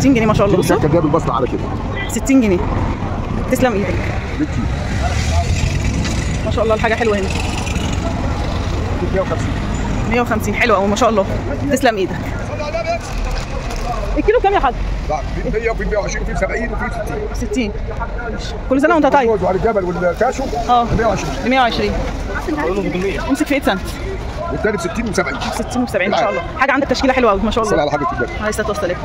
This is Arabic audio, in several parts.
60 جنيه ما شاء الله. بص كده جايب البصله على كده 60 جنيه. تسلم ايدك ما شاء الله. الحاجه حلوه هنا 150 حلوه قوي ما شاء الله. تسلم ايدك. الكيلو كام يا حاج؟ في 100 وفي 120 وفي 70 وفي 60. كل سنه وانت طيب. وعلى الجبل والكاشو 120 120. امسك في 8 سنت والثاني ب 60 و70 60 و70 ما شاء الله. حاجه عندك تشكيله حلوه قوي ما شاء الله. على حاجه كده عليه الصلاه والسلام.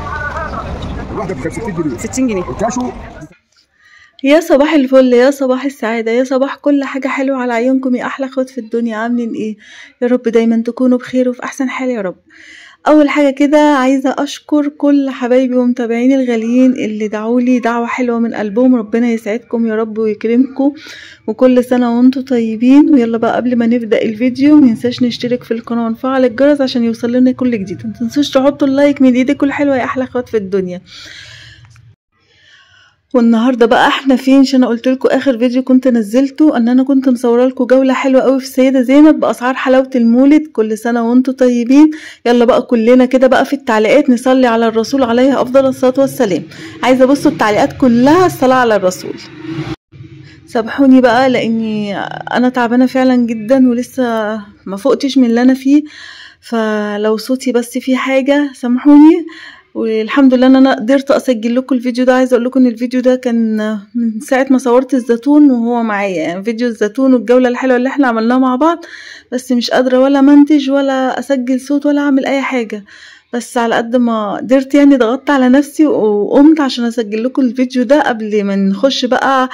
الواحده ب 60 جنيه 60 جنيه الكاشو. يا صباح الفل، يا صباح السعادة، يا صباح كل حاجة حلوة على عيونكم يا أحلى اخوات في الدنيا. عاملين ايه؟ يا رب دايما تكونوا بخير وفي أحسن حال يا رب. أول حاجة كده عايزة أشكر كل حبايبي ومتابعيني الغاليين اللي دعولي دعوة حلوة من قلبهم. ربنا يسعدكم يا رب ويكرمكم وكل سنة وانتم طيبين. ويلا بقى قبل ما نبدأ الفيديو مننساش نشترك في القناة ونفعل الجرس عشان يوصل لنا كل جديد. متنسوش تحطوا اللايك من ايديكم الحلوة يا أحلى اخوات في الدنيا. والنهارده بقى احنا فين؟ عشان انا قلت لكم اخر فيديو كنت نزلته ان انا كنت مصوره لكم جوله حلوه قوي في السيده زينب باسعار حلاوه المولد. كل سنه وانتم طيبين. يلا بقى كلنا كده بقى في التعليقات نصلي على الرسول عليه افضل الصلاه والسلام. عايزه بصوا التعليقات كلها الصلاه على الرسول. سامحوني بقى لاني انا تعبانه فعلا جدا ولسه ما فقتش من اللي انا فيه، فلو صوتي بس فيه حاجه سامحوني. والحمد لله ان انا قدرت اسجل لكم الفيديو ده. عايزه اقول لكم ان الفيديو ده كان من ساعه ما صورت الزيتون وهو معايا، يعني فيديو الزيتون والجوله الحلوه اللي احنا عملناها مع بعض، بس مش قادره ولا منتج ولا اسجل صوت ولا اعمل اي حاجه. بس على قد ما قدرت يعني ضغطت على نفسي وقمت عشان اسجل لكم الفيديو ده قبل ما نخش بقى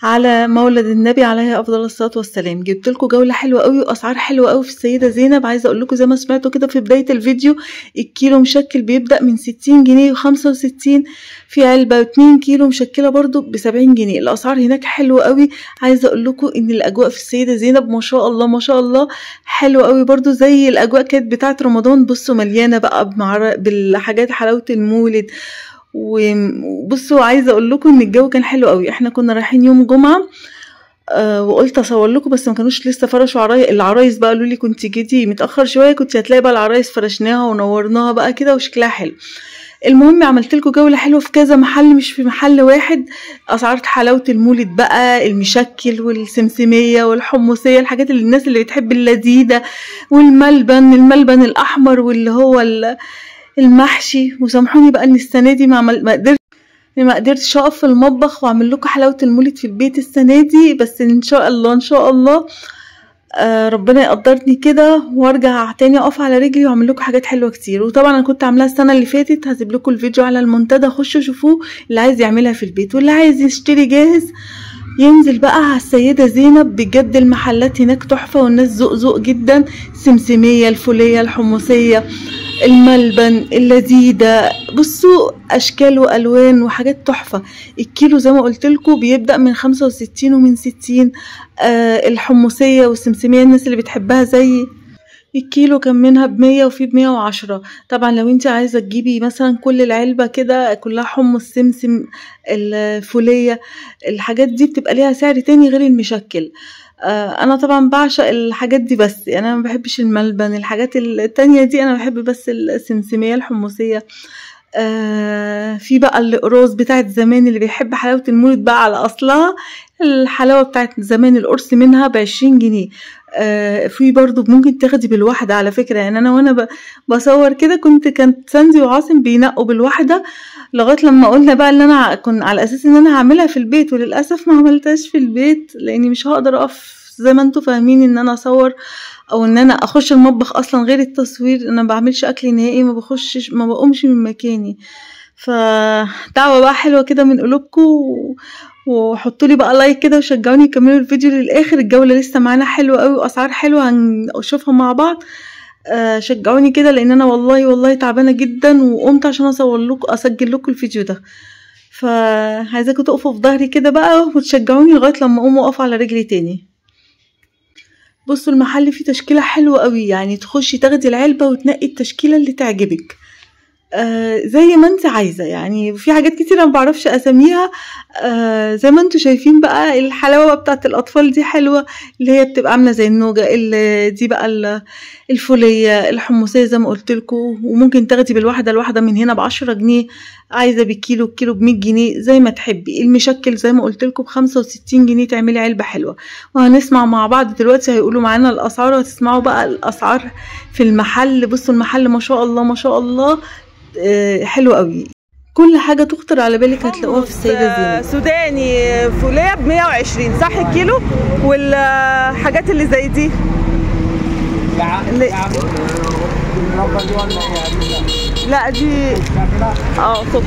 على مولد النبي عليه افضل الصلاه والسلام. جبت لكم جوله حلوه قوي واسعار حلوه قوي في السيده زينب. عايزه اقول لكم زي ما سمعتوا كده في بدايه الفيديو، الكيلو مشكل بيبدا من 60 جنيه و65. في علبه 2 كيلو مشكله برضو ب 70 جنيه. الاسعار هناك حلوه قوي. عايزه اقول لكم ان الاجواء في السيده زينب ما شاء الله ما شاء الله حلوه قوي برضو زي الاجواء كانت بتاعه رمضان. بصوا مليانه بقى بالحاجات حلاوه المولد. وبصوا عايزه اقول لكم ان الجو كان حلو قوي. احنا كنا رايحين يوم جمعه وقلت اصور لكم بس ما كانوش لسه فرشوا العرايس بقى. قالوا لي كنت جيتي متاخر شويه كنت هتلاقي بقى العرايس فرشناها ونورناها بقى كده وشكلها حلو. المهم عملت لكم جوله حلوه في كذا محل مش في محل واحد. اسعار حلاوه المولد بقى، المشكل والسمسميه والحمصيه، الحاجات اللي الناس اللي بتحب اللذيذه، والملبن الاحمر واللي هو المحشي. وسامحوني بقى ان السنه دي ما قدرتش اقف في المطبخ واعمل لكم حلاوه المولد في البيت السنه دي، بس ان شاء الله ان شاء الله ربنا يقدرني كده وارجع تاني اقف على رجلي واعمل لكم حاجات حلوه كتير. وطبعا انا كنت عاملاها السنه اللي فاتت، هسيب لكم الفيديو على المنتدى، خشوا شوفوه اللي عايز يعملها في البيت، واللي عايز يشتري جاهز ينزل بقى على السيده زينب. بجد المحلات هناك تحفه والناس ذوق ذوق جدا. السمسميه، الفوليه، الحمصيه، الملبن، اللذيذه، بصوا اشكال والوان وحاجات تحفه. الكيلو زي ما قلت لكم بيبدا من 65 ومن 60. الحمصيه والسمسميه الناس اللي بتحبها زي الكيلو كان منها ب100 وفي ب110. طبعا لو انت عايزه تجيبي مثلا كل العلبه كده كلها حمص، سمسم، الفوليه، الحاجات دي بتبقى ليها سعر تاني غير المشكل. انا طبعا بعشق الحاجات دي، بس يعني انا ما بحبش الملبن. الحاجات التانية دي انا بحب بس السمسميه، الحمصيه. في بقى القراص بتاعت زمان اللي بيحب حلاوه المولد بقى على اصلها، الحلاوه بتاعت زمان القرص منها ب20 جنيه. في برضو ممكن تاخدي بالواحده على فكره. يعني انا وانا بصور كده كانت ساندي وعاصم بينقوا بالواحده لغايه لما قلنا بقى ان انا كنت على اساس ان انا هعملها في البيت، وللاسف ما عملتهاش في البيت لاني مش هقدر اقف زي ما انتوا فاهمين ان انا اصور او ان انا اخش المطبخ اصلا. غير التصوير انا ما بعملش اكل نهائي، ما بقومش من مكاني. فدعوه بقى حلوه كده من قلوبكم وحطوا لي بقى لايك كده وشجعوني يكملوا الفيديو للاخر. الجوله لسه معانا حلوه قوي واسعار حلوه هنشوفها مع بعض. شجعوني كده لان انا والله تعبانه جدا وقمت عشان اسجل لكم الفيديو ده. فعايزاكم تقفوا في ظهري كده بقى وتشجعوني لغايه لما اقوم واقف على رجلي تاني. بصوا المحل فيه تشكيله حلوه قوي، يعني تخشي تاخدي العلبه وتنقي التشكيله اللي تعجبك. زي ما انت عايزة. يعني في حاجات كتير انا مبعرفش اسميها. زي ما انتوا شايفين بقى الحلاوة بتاعت الاطفال دي حلوة، اللي هي بتبقى عاملة زي النوجة، اللي دي بقى الفولية الحمصية زي ما قلت لكم. وممكن تاخدي الواحدة من هنا ب10 جنيه، عايزة بالكيلو الكيلو ب100 جنيه زي ما تحبي. المشكل زي ما قلت لكم ب65 جنيه تعملي علبة حلوة. وهنسمع مع بعض دلوقتي، هيقولوا معانا الاسعار وهتسمعوا بقى الاسعار في المحل. بصوا المحل ما شاء الله ما شاء الله حلو قوي. كل حاجة تخطر على بالك هتلاقوها في السيدة زينب. سوداني فوليه ب120 صح الكيلو. والحاجات اللي زي دي لا دي صبح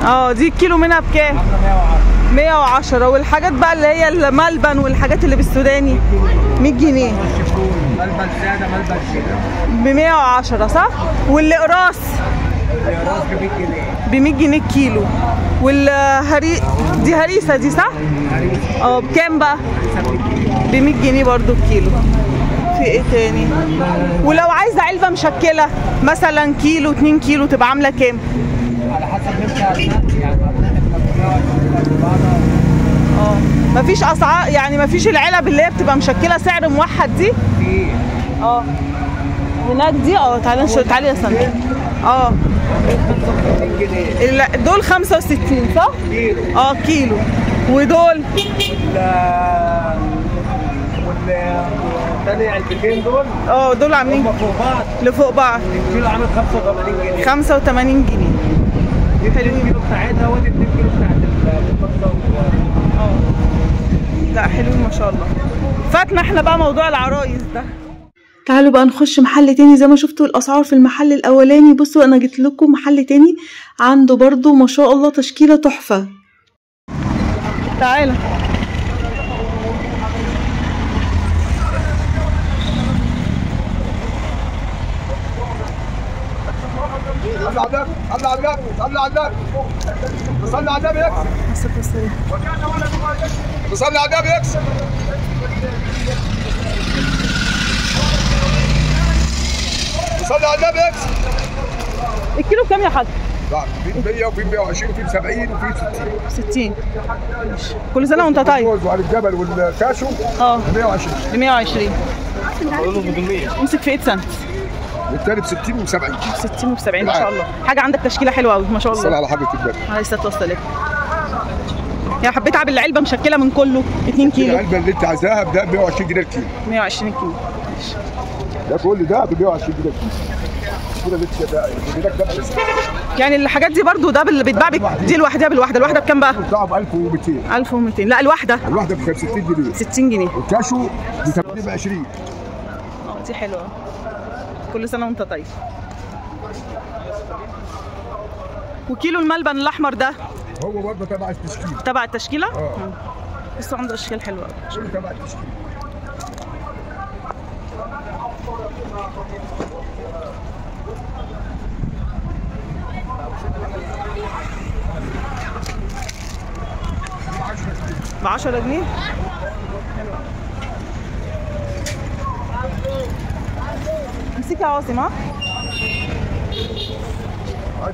اهي. دي الكيلو منها بكام؟ 110. والحاجات بقى اللي هي الملبن والحاجات اللي بالسوداني 100 جنيه. ملبن ساده ملبن ب 110 صح؟ والقراص ب 100 جنيه الكيلو. دي هريسه دي صح؟ بكام بقى؟ ب 100 جنيه برضو الكيلو. في ايه تاني؟ ولو عايزه علبه مشكله مثلا كيلو 2 كيلو تبقى عامله كام؟ على حسب مفيش اسعار يعني، مفيش العلب اللي هي بتبقى مشكله سعر موحد دي؟ هناك دي تعالي يا سندي. دول 65 صح؟ كيلو. ودول والثاني علبتين دول دول عاملين فوق بعض لفوق بعض. الكيلو عامل 85 جنيه. 85 جنيه حلوين. الكيلو بتاعتها ودي 2 كيلو بتاعت البطه. لا حلوين ما شاء الله. فاتنا احنا بقى موضوع العرايس ده. تعالوا بقى نخش محل تاني. زي ما شفتوا الاسعار في المحل الاولاني، بصوا انا جيت لكم محل تاني عنده برضو ما شاء الله تشكيله تحفه. تعالى صلى على النبي صلى على النبي صلى على النبي يكسب. صلى على النبي يكسب. صلى على النبي يكسب. الكيلو بكام يا حاج؟ في 100 وفي 120 وفي 70 وفي 60. كل سنه وانت طيب. وعلى الجبل والكاشو ب 120. ب 120. امسك في 8 سنت. والتاني ب 60 و70. 60 و70 ما شاء الله. حاجه عندك تشكيله حلوه قوي ما شاء الله. صل على حضرة النبي عليه الصلاه والسلام. يعني حبيت اعمل العلبه مشكله من كله 2 كيلو. العلبه اللي انت عايزاها ب 120 جنيه الكيلو. 120 كيلو. ده كل ده ب 120 جنيه الكيلو. كده اللي يعني الحاجات دي برضو ده اللي بيتباع دي لوحدها الواحده بكام بقى؟ بتاعها ب 1200. 1200. لا الواحده ب 60 جنيه. 60 جنيه. والكاشو ب 20. دي حلوه. كل سنه وانت طيب. وكيلو الملبن الاحمر ده هو برضه تبع التشكيله. تبع التشكيله؟ بس عنده اشكال حلوه قوي. تبع التشكيله. ب 10 جنيه. امسكي يا عاصم. عندي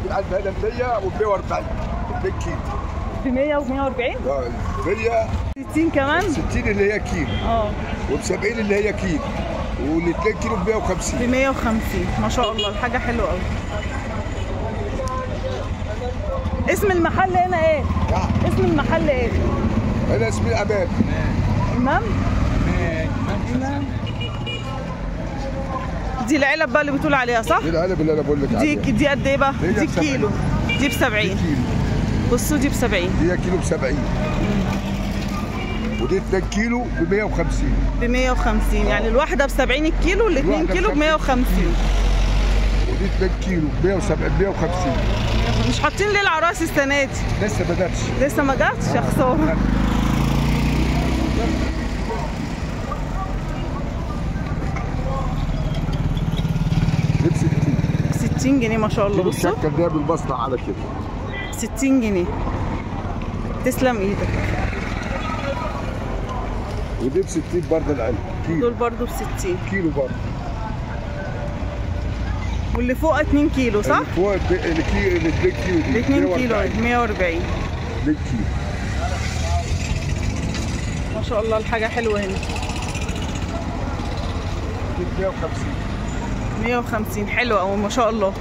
العلبه هنا ب 100 و 140 بالكيلو. ب 100 و 140؟ لا 100 60 كمان؟ 60 اللي هي كيلو. وب 70 اللي هي كيلو. وال 2 كيلو ب 150. ب 150 ما شاء الله. الحاجه حلوه قوي. اسم المحل هنا ايه؟ اسم المحل ايه؟ انا اسمي امام. امام؟ دي العلب بقى اللي بتقول عليها صح؟ دي العلب اللي انا بقول لك عليها. دي قد ايه بقى؟ دي كيلو. دي ب 70. بصوا دي ب 70. دي كيلو ب 70. ودي 2 كيلو ب 150. ب 150 يعني الواحده ب 70 الكيلو، ال 2 كيلو ب 150. ودي 2 كيلو ب 150. مش حاطين ليه العراس السنه دي؟ لسه ما جاتش. لسه ما جاتش يا خساره. ب 60. 60 جنيه ما شاء الله. بصوا الشكل ده بالمصنع على كده 60 جنيه. تسلم ايدك. ودي ب 60 برضه العلبه كيلو. دول برضه ب 60 كيلو برضه. واللي فوق 2 كيلو صح؟ فوق ال 2 كيلو دي 2 كيلو 140. كيلو ما شاء الله الحاجة حلوة هنا. 150 حلوة أوي ما شاء الله.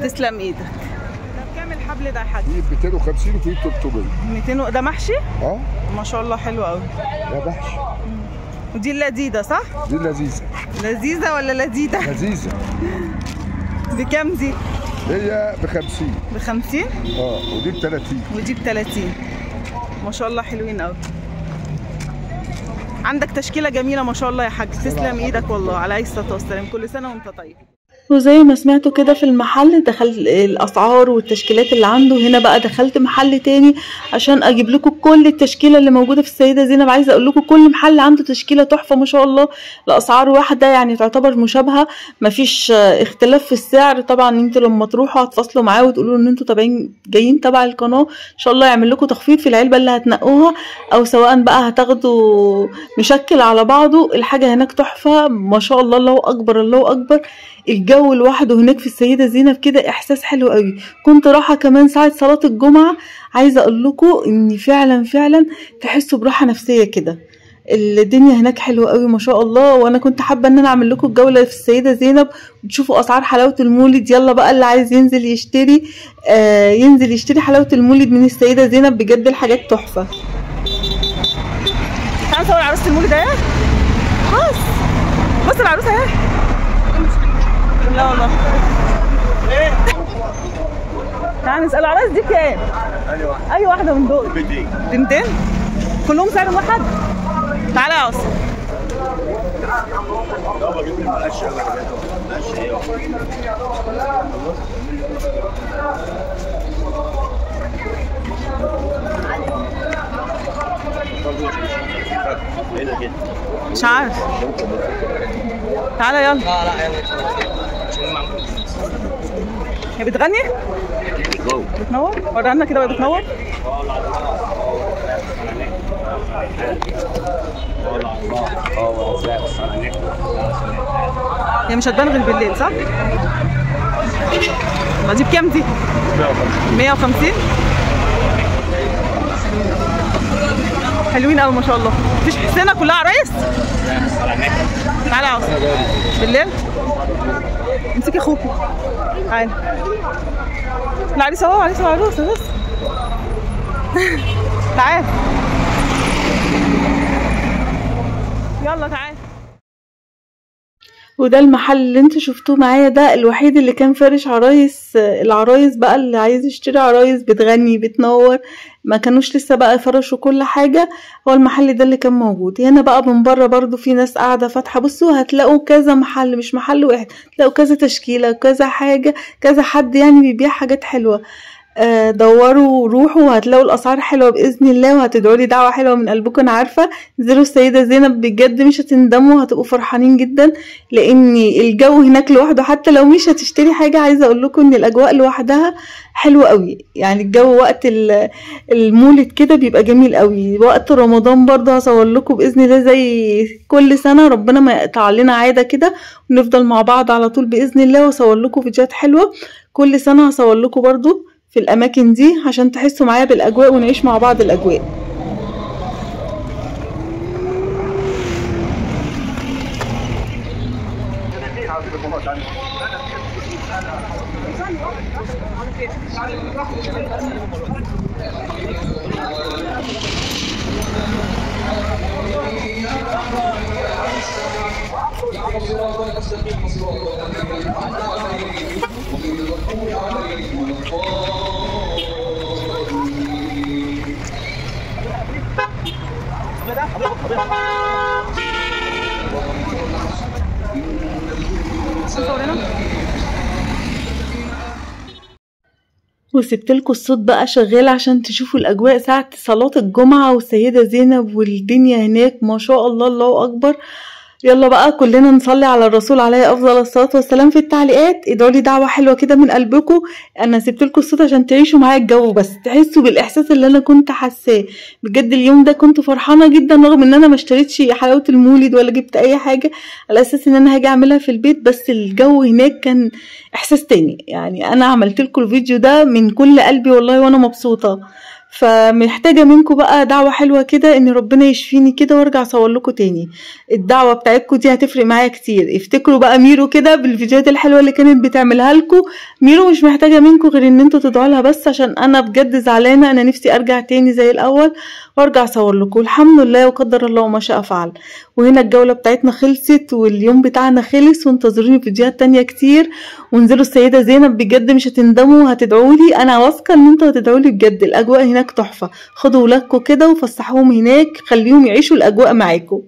تسلم ايدك. ده بكام الحبل ده يا حاج؟ دي 250 وفي 300. 200 ده محشي؟ اه ما شاء الله حلو قوي. ده محشي. ودي اللذيذة صح؟ دي لذيذة. لذيذة ولا لذيذة؟ لذيذة. بكام دي؟ هي ب 50. ب 50؟ ودي ب 30. ودي ب 30. ما شاء الله حلوين قوي. عندك تشكيلة جميلة ما شاء الله يا حاج، تسلم ايدك والله. عليه الصلاة والسلام، كل سنة وانت طيب. وزي ما سمعتوا كده في المحل دخلت الاسعار والتشكيلات اللي عنده. هنا بقى دخلت محل تاني عشان اجيب لكم كل التشكيله اللي موجوده في السيده زينب. عايزه اقول لكم كل محل عنده تشكيله تحفه ما شاء الله، الاسعار واحده يعني تعتبر مشابهه، مفيش اختلاف في السعر. طبعا انتوا لما تروحوا هتفاصلوا معاه وتقولوا ان انتوا جايين تبع القناه، ان شاء الله يعمل لكم تخفيض في العلبه اللي هتنقوها، او سواء بقى هتاخدوا مشكل على بعضه. الحاجه هناك تحفه ما شاء الله، الله اكبر الله اكبر. الجو لوحده هناك في السيدة زينب كده احساس حلو قوي. كنت رايحة كمان ساعة صلاة الجمعة، عايزة اقول لكم ان فعلا تحسوا براحة نفسية كده. الدنيا هناك حلوة قوي ما شاء الله. وانا كنت حابة ان انا اعمل لكم الجولة في السيدة زينب وتشوفوا اسعار حلاوة المولد. يلا بقى اللي عايز ينزل يشتري ينزل يشتري حلاوة المولد من السيدة زينب، بجد الحاجات تحفة. تعالوا نصور عروسة المولد اهي. بص العروسة اهي. لا والله. تعالى نسأل العرايس دي بكام؟ أي واحدة من دول؟ ب 200. كلهم سعر واحد؟ تعالى يا عاصم. مش عارف. تعالى يلا. لا يلا. هي بتغني؟ بتنور؟ وريها لنا كده وهي بتنور. هي مش هتبان غير بالليل صح؟ دي بكام دي؟ 150. حلوين قوي ما شاء الله. مفيش حسينة كلها عرايس؟ تعالى يا عاصم. بالليل؟ امسكي اخوكي. تعالى. العريس اهو، عريس وعروسه بس. تعالى. يلا تعالى. وده المحل اللي انتوا شفتوه معايا ده الوحيد اللي كان فارش عرايس. العرايس بقى اللي عايز يشتري عرايس بتغني بتنور، ما كانوش لسه بقى فرشوا كل حاجة. هو المحل ده اللي كان موجود. هنا بقى من بره برضو في ناس قاعدة فاتحة. بصوا هتلاقوا كذا محل، مش محل واحد، تلاقوا كذا تشكيلة كذا حاجة، كذا حد يعني بيبيع حاجات حلوة. دوروا وروحوا وهتلاقوا الاسعار حلوه باذن الله، وهتدعوا لي دعوه حلوه من قلبكم. انا عارفه انزلوا السيده زينب بجد مش هتندموا، هتبقوا فرحانين جدا، لان الجو هناك لوحده. حتى لو مش هتشتري حاجه، عايزه اقول لكم ان الاجواء لوحدها حلوه قوي. يعني الجو وقت المولد كده بيبقى جميل قوي. وقت رمضان برضه هصور لكم باذن الله زي كل سنه، ربنا ما يقطع لنا عاده كده ونفضل مع بعض على طول باذن الله، واصور لكم فيديوهات حلوه كل سنه. هصور لكم برضه في الاماكن دي عشان تحسوا معايا بالاجواء ونعيش مع بعض الاجواء. وسبت لكم الصوت بقى شغال عشان تشوفوا الاجواء ساعه صلاه الجمعه والسيده زينب، والدنيا هناك ما شاء الله الله اكبر. يلا بقى كلنا نصلي على الرسول عليه افضل الصلاه والسلام في التعليقات، ادعوا لي دعوه حلوه كده من قلبكم. انا سبت لكم الصوت عشان تعيشوا معايا الجو، بس تحسوا بالاحساس اللي انا كنت حاساه. بجد اليوم ده كنت فرحانه جدا رغم ان انا ما اشتريتش حلاوه المولد ولا جبت اي حاجه على اساس ان انا هاجي اعملها في البيت، بس الجو هناك كان احساس تاني. يعني انا عملت لكم الفيديو ده من كل قلبي والله وانا مبسوطه. فمحتاجه منكم بقى دعوه حلوه كده ان ربنا يشفيني كده وارجع اصور لكم تاني. الدعوه بتاعتكم دي هتفرق معايا كتير. افتكروا بقى ميرو كده بالفيديوهات الحلوه اللي كانت بتعملها لكم. ميرو مش محتاجه منكم غير ان انتوا تدعوا لها بس، عشان انا بجد زعلانه. انا نفسي ارجع تاني زي الاول وارجع اصور لكم. الحمد لله وقدر الله وما شاء فعل. وهنا الجوله بتاعتنا خلصت واليوم بتاعنا خلص، وانتظروني فيديوهات تانية كتير. وانزلوا السيده زينب بجد مش هتندموا، هتدعوا لي. انا واثقه ان انتوا هتدعوا لي بجد. الاجواء هناك تحفه. خدوا ولادكم كده وفسحوهم هناك، خليهم يعيشوا الاجواء معاكم.